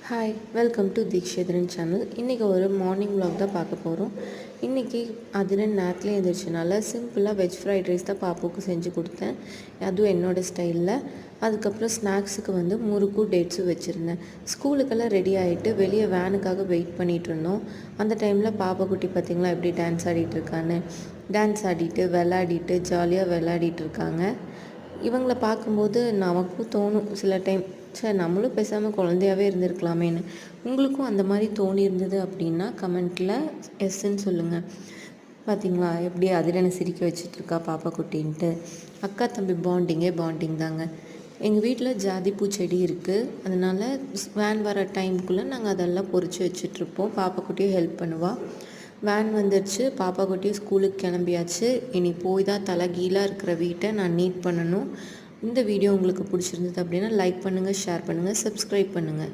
Hi welcome to Deekshithran channel. இன்றைக்கி ஒரு morning vlog தான் பார்க்க போகிறோம். இன்றைக்கி அதில் நேரத்தில் எழுந்திரிச்சனால சிம்பிளாக வெஜ் ஃப்ரைட் ரைஸ் தான் பாப்புக்கு செஞ்சு கொடுத்தேன், அதுவும் என்னோடய ஸ்டைலில். அதுக்கப்புறம் ஸ்நாக்ஸுக்கு முறுக்கும் டேட்ஸும் வச்சுருந்தேன். ஸ்கூலுக்கெல்லாம் ரெடி ஆகிட்டு வெளியே வேனுக்காக வெயிட் பண்ணிகிட்டு இருந்தோம். அந்த டைமில் பாப்பா குட்டி பார்த்திங்களா எப்படி டான்ஸ் ஆடிட்டுருக்கான்னு. டான்ஸ் ஆடிட்டு விளாடிட்டு ஜாலியாக விளாடிட்டு இருக்காங்க. இவங்கள பார்க்கும்போது நமக்கும் தோணும் சில டைம், சார் நம்மளும் பேசாமல் குழந்தையாகவே இருந்திருக்கலாமேன்னு. உங்களுக்கும் அந்த மாதிரி தோணி இருந்தது அப்படின்னா கமெண்ட்டில் எஸ்ன்னு சொல்லுங்கள். பார்த்திங்களா எப்படி அதில் சிரிக்க வச்சிட்ருக்கா பாப்பா குட்டின்ட்டு. அக்கா தம்பி பாண்டிங் தாங்க. எங்கள் வீட்டில் ஜாதி பூச்செடி இருக்குது, அதனால் வேன் வர டைமுக்குள்ளே நாங்கள் அதெல்லாம் பொறிச்சு வச்சிட்ருப்போம். பாப்பா குட்டியும் ஹெல்ப் பண்ணுவாள். வேன் வந்துடுச்சு, பாப்பா குட்டியும் ஸ்கூலுக்கு கிளம்பியாச்சு. இனி போய் தான் தலைகீழாக இருக்கிற வீட்டை நான் நீட் பண்ணணும். இந்த வீடியோ உங்களுக்கு பிடிச்சிருந்தது அப்படின்னா லைக் பண்ணுங்கள், ஷேர் பண்ணுங்கள், சப்ஸ்கிரைப் பண்ணுங்கள்.